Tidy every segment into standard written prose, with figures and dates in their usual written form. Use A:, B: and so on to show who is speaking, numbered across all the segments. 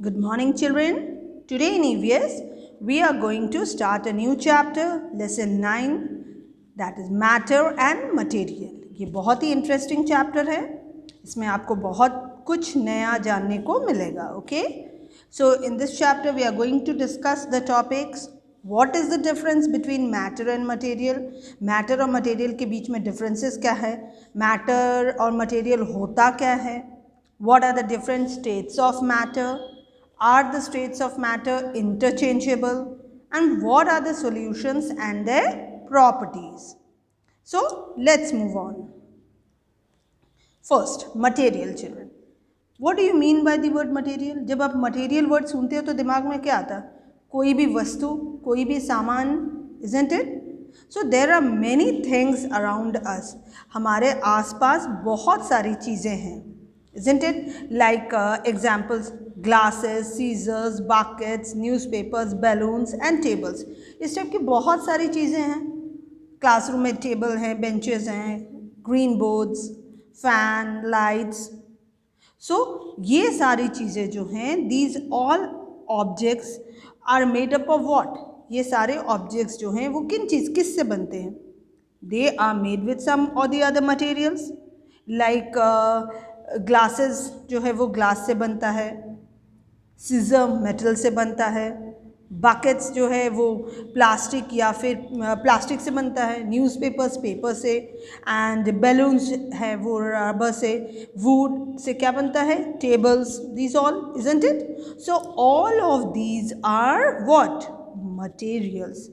A: Good morning, children. Today in EVS, we are going to start a new chapter, lesson 9, that is matter and material. ये बहुत ही interesting chapter है. इसमें आपको बहुत कुछ नया जानने को मिलेगा. Okay? So in this chapter, we are going to discuss the topics. What is the difference between matter and material? Matter और material के बीच में differences क्या है? Matter और material होता क्या है? What are the different states of matter? Are the states of matter interchangeable? And what are the solutions and their properties? So let's move on. First, material, children. What do you mean by the word material? जब आप material word सुनते हो तो दिमाग में क्या आता है? कोई भी वस्तु, कोई भी सामान, isn't it? So there are many things around us. हमारे आसपास बहुत सारी चीज़ें हैं, isn't it? Like examples, glasses, scissors, buckets, newspapers, balloons and tables. इस टाइप की बहुत सारी चीज़ें हैं. क्लासरूम में टेबल हैं, बेंचेस हैं, ग्रीन बोर्ड्स, फैन, लाइट्स. सो ये सारी चीज़ें जो हैं, these all objects are made up of what? ये सारे objects जो हैं वो किस से बनते हैं? They are made with some or the other materials. Like glasses जो है वो ग्लास से बनता है, सीजर मेटल से बनता है, बकेट्स जो है वो प्लास्टिक या फिर प्लास्टिक से बनता है, न्यूज़पेपर्स पेपर से, एंड बैलून्स है वो रबर से, वुड से क्या बनता है? Tables. This all, isn't it? So all of these are what? Materials.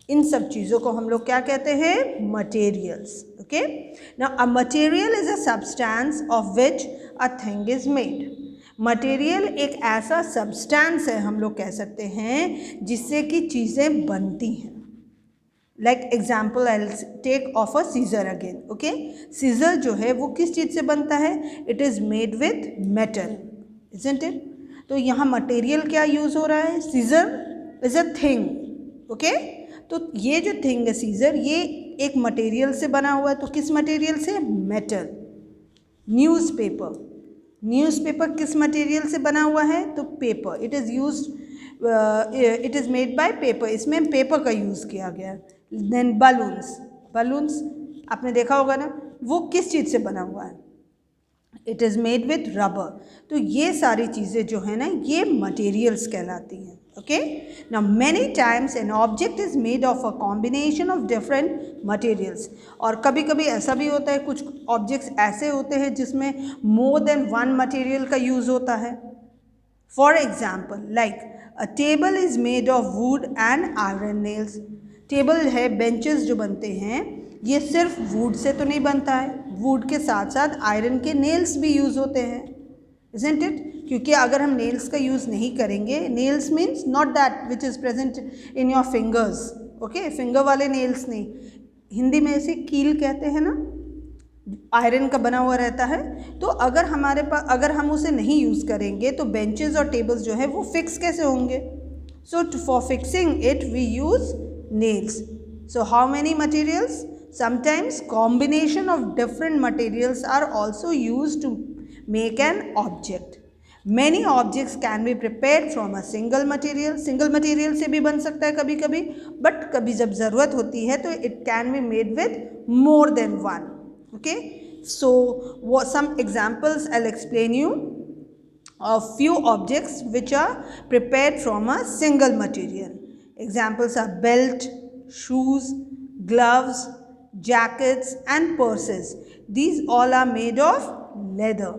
A: इन सब चीज़ों को हम लोग क्या कहते हैं? Materials. Okay. Now a material is a substance of which a thing is made. Material एक ऐसा सब्सटेंस है, हम लोग कह सकते हैं, जिससे कि चीज़ें बनती हैं. Like example I take off a scissor again. Okay. Scissor जो है वो किस चीज़ से बनता है? It is made with metal, isn't it? तो यहाँ मटेरियल क्या यूज़ हो रहा है? Scissor is a thing. Okay. तो ये जो थिंग है सीजर, ये एक मटेरियल से बना हुआ है. तो किस मटेरियल से? मेटल. न्यूज़पेपर, न्यूज़पेपर किस मटेरियल से बना हुआ है? तो paper. It is made by paper. इसमें पेपर का यूज़ किया गया है. देन बलून्स, बलून्स आपने देखा होगा ना, वो किस चीज़ से बना हुआ है? It is made with rubber. तो ये सारी चीज़ें जो है ना, ये मटेरियल्स कहलाती हैं. Okay. Now many times an object is made of a combination of different materials. और कभी कभी ऐसा भी होता है, कुछ ऑब्जेक्ट्स ऐसे होते हैं जिसमें मोर देन वन मटेरियल का यूज़ होता है. For example, like a table is made of would and iron nails. Table है, बेंचेस जो बनते हैं, ये सिर्फ वुड से तो नहीं बनता है. वुड के साथ साथ आयरन के नेल्स भी यूज़ होते हैं, isn't it? क्योंकि अगर हम नेल्स का यूज़ नहीं करेंगे, nails means not that which is present in your fingers. Okay. Finger वाले नेल्स नहीं, हिंदी में इसे कील कहते हैं ना, आयरन का बना हुआ रहता है. तो अगर हमारे पास, अगर हम उसे नहीं यूज़ करेंगे तो बेंचेस और टेबल्स जो है वो फिक्स कैसे होंगे? So for fixing it we use nails. So how many materials? Sometimes combination of different materials are also used to make an object. Many objects can be prepared from a single material. Single material से भी बन सकता है कभी कभी, but कभी जब ज़रूरत होती है तो it can be made with more than one. Okay. So some examples I'll explain you of few objects which are prepared from a single material. Examples are belt, shoes, gloves, jackets and purses. These all are made of leather.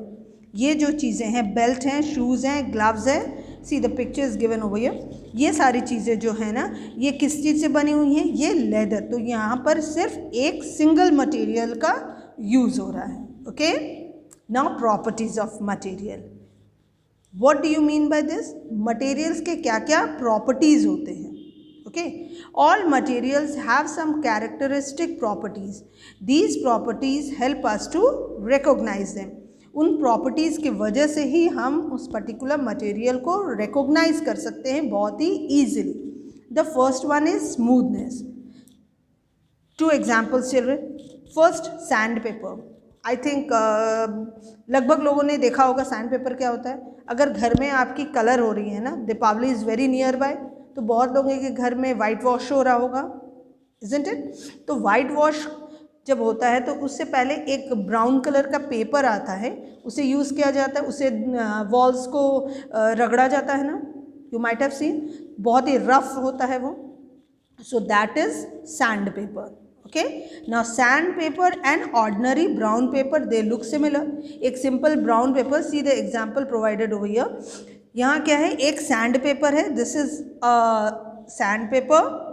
A: ये जो चीज़ें हैं, belt हैं, shoes हैं, gloves हैं, see the pictures given over here. ये सारी चीज़ें जो है ना, ये किस चीज़ से बनी हुई हैं? ये लेदर. तो यहाँ पर सिर्फ एक सिंगल मटेरियल का यूज़ हो रहा है. Okay. Now properties of material. What do you mean by this? Materials के क्या क्या प्रॉपर्टीज़ होते हैं? Okay. All materials have some characteristic properties. These properties help us to recognize them. उन प्रॉपर्टीज़ की वजह से ही हम उस पर्टिकुलर मटेरियल को recognize कर सकते हैं बहुत ही easily. The first one is smoothness. Two examples, children. First, sandpaper. I think लगभग लोगों ने देखा होगा सैंड पेपर क्या होता है। अगर घर में आपकी कलर हो रही है ना, Deepavali is very near by, तो बहुत लोगों के घर में वाइट वॉश हो रहा होगा, इजंट इट। तो वाइट वॉश जब होता है तो उससे पहले एक ब्राउन कलर का पेपर आता है, उसे यूज़ किया जाता है, उसे वॉल्स को रगड़ा जाता है ना, यू माइट हैव सीन, बहुत ही रफ होता है वो। So that is sand paper. Okay, now sand paper and ordinary brown paper they look similar. एक simple brown paper, see the example provided over here. यहाँ क्या है, एक सैंड पेपर है, this is sand paper,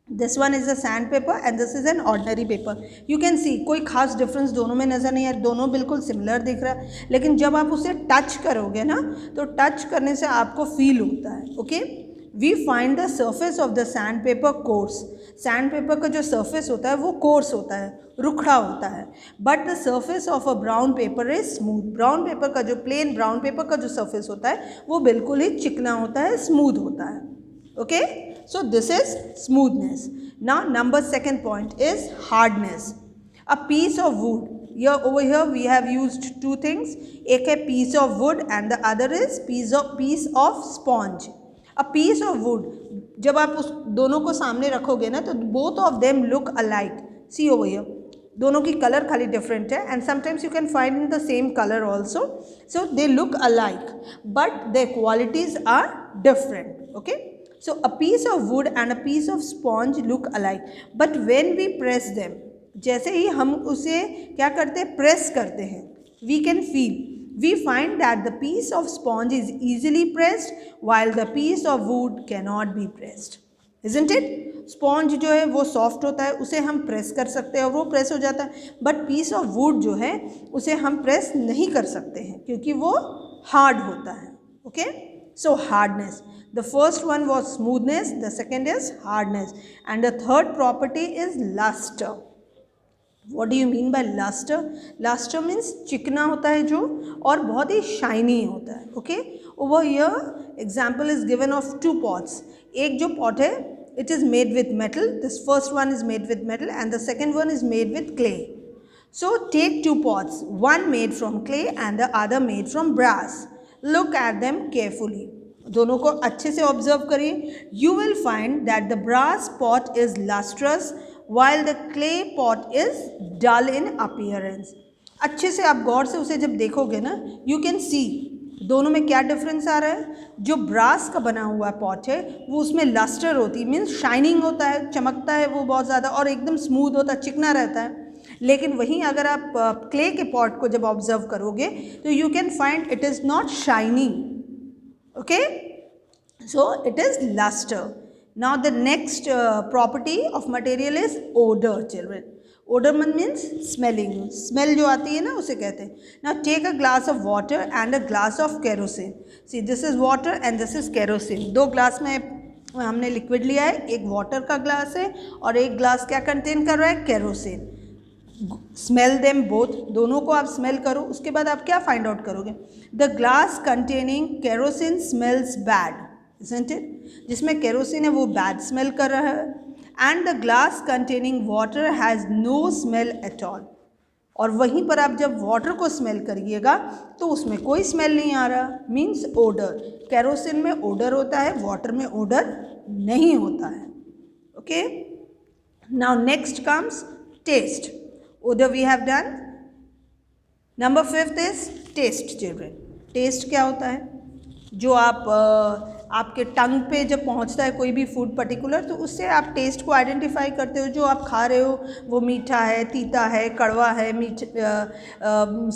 A: this one is a sand paper and this is an ordinary paper. You can see कोई खास difference दोनों में नज़र नहीं है, दोनों बिल्कुल सिमिलर दिख रहा है, लेकिन जब आप उसे टच करोगे ना तो टच करने से आपको फील होता है। Okay, we find the surface of the sand paper course. Sand paper का जो सर्फेस होता है वो कोर्स होता है, रुखड़ा होता है, but the surface of a brown paper is smooth. Brown paper का जो प्लेन ब्राउन पेपर का जो सर्फेस होता है वो बिल्कुल ही चिकना होता है, स्मूथ होता है। Okay, so this is smoothness. Now number second point is hardness. A piece of wood, here over here we have used two things, एक है piece of wood and the other is piece of sponge. A piece of wood, जब आप उस दोनों को सामने रखोगे ना तो both of them look alike. See over here, दोनों की कलर खाली डिफरेंट है and sometimes you can find the same color also, so they look alike but their qualities are different. Okay, so a piece of wood and a piece of sponge look alike, but when we press them, जैसे ही हम उसे क्या करते हैं, press करते हैं, we can feel, we find that the piece of sponge is easily pressed while the piece of wood cannot be pressed, isn't it? Sponge जो है वो सॉफ्ट होता है, उसे हम प्रेस कर सकते हैं और वो प्रेस हो जाता है, बट पीस ऑफ वुड जो है उसे हम प्रेस नहीं कर सकते हैं क्योंकि वो हार्ड होता है। Okay, so hardness, the first one was smoothness, the second is hardness, and the third property is luster. What do you mean by luster? Luster means चिकना होता है जो, और बहुत ही shiny होता है। Okay, over here example is given of two pots. एक जो pot है it is made with metal, this first one is made with metal and the second one is made with clay. So take two pots, one made from clay and the other made from brass. Look at them carefully. दोनों को अच्छे से observe करिए। You will find that the brass pot is lustrous while the clay pot is dull in appearance. अच्छे से आप गौर से उसे जब देखोगे ना, यू कैन सी दोनों में क्या डिफरेंस आ रहा है। जो ब्रास का बना हुआ पॉट है वो उसमें लस्टर होती है, मीन्स शाइनिंग होता है, चमकता है वो बहुत ज़्यादा और एकदम स्मूथ होता है, चिकना रहता है। लेकिन वहीं अगर आप क्ले के पॉट को जब ऑब्जर्व करोगे तो you can find it is not shining. Okay, so it is luster. Now the next property of material is odor, children. Odor means smelling, smell जो आती है ना उसे कहते हैं। Now take a glass of water and a glass of kerosene. See, this is water and this is kerosene. दो glass में हमने लिक्विड लिया है, एक वाटर का ग्लास है और एक ग्लास क्या कंटेन कर रहा है, केरोसिन। स्मेल देम बोथ, दोनों को आप स्मेल करो, उसके बाद आप क्या फाइंड आउट करोगे, the glass containing kerosene smells bad, isn't it? जिसमें केरोसिन है वो बैड स्मेल कर रहा है, and the glass containing water has no smell at all. और वहीं पर आप जब वाटर को स्मेल करिएगा तो उसमें कोई स्मेल नहीं आ रहा, मीन्स ओडर। केरोसिन में ओडर होता है, वाटर में ओडर नहीं होता है। Okay, now next comes test. Odor we have done. Number 5th is taste, children. Taste क्या होता है? जो आप आपके टंग पे जब पहुंचता है कोई भी फूड पर्टिकुलर, तो उससे आप टेस्ट को आइडेंटिफाई करते हो। जो आप खा रहे हो वो मीठा है, तीता है, कड़वा है,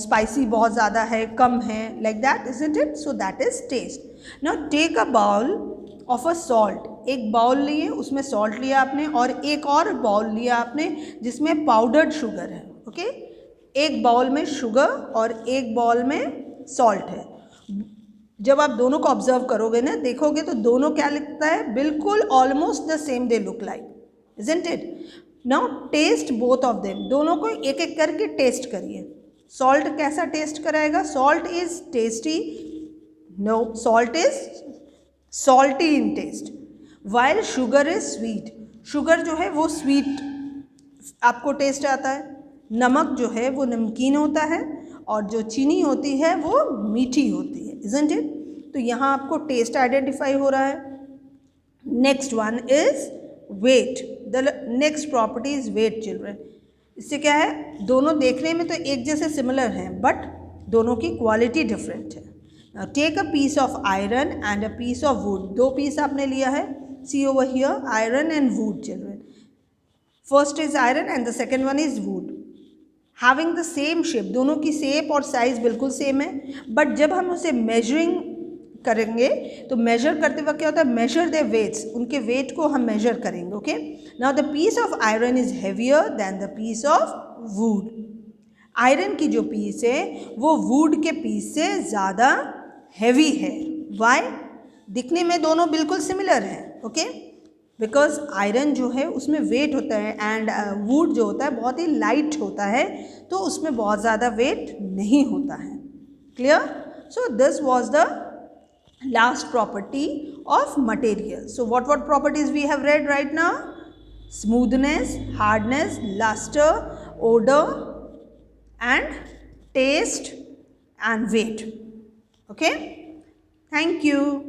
A: स्पाइसी बहुत ज़्यादा है, कम है, like that, isn't it? So that is taste. Now take a bowl of a salt. एक बाउल लिए, उसमें सॉल्ट लिया आपने और एक और बाउल लिया आपने जिसमें पाउडर्ड शुगर है। ओके, एक बाउल में शुगर और एक बाउल में सॉल्ट है। जब आप दोनों को ऑब्जर्व करोगे ना, देखोगे तो दोनों क्या लिखता है, बिल्कुल almost the same they look like, isn't it? Now test both of them, दोनों को एक एक करके टेस्ट करिए। सॉल्ट कैसा टेस्ट कराएगा? Salt is tasty, no, salt is salty in taste, while sugar is sweet. Sugar जो है वो स्वीट आपको टेस्ट आता है, नमक जो है वो नमकीन होता है और जो चीनी होती है वो मीठी होती है, इज़न्ट इट? तो यहाँ आपको टेस्ट आइडेंटिफाई हो रहा है। Next one is weight. The next property is weight children. इससे क्या है, दोनों देखने में तो एक जैसे सिमिलर हैं बट दोनों की क्वालिटी डिफरेंट है। Now take a piece of iron and a piece of wood. दो पीस आपने लिया है, see over here, iron and wood children. First is iron and the second one is wood. Having the same shape, दोनों की shape और size बिल्कुल same है, but जब हम उसे मेजरिंग करेंगे तो मेजर करते वक्त क्या होता है, मेजर देयर वेट्स, उनके वेट को हम मेजर करेंगे। Okay, now the piece of iron is heavier than the piece of wood. Iron की जो पीस है वो वुड के पीस से ज़्यादा हैवी है। वाई? दिखने में दोनों बिल्कुल सिमिलर हैं, ओके, बिकॉज आयरन जो है उसमें वेट होता है एंड वुड जो होता है बहुत ही लाइट होता है, तो उसमें बहुत ज़्यादा वेट नहीं होता है। Clear? So this was the last property of material. So what properties we have read right now? Smoothness, hardness, luster, odor and taste and weight. Okay, thank you.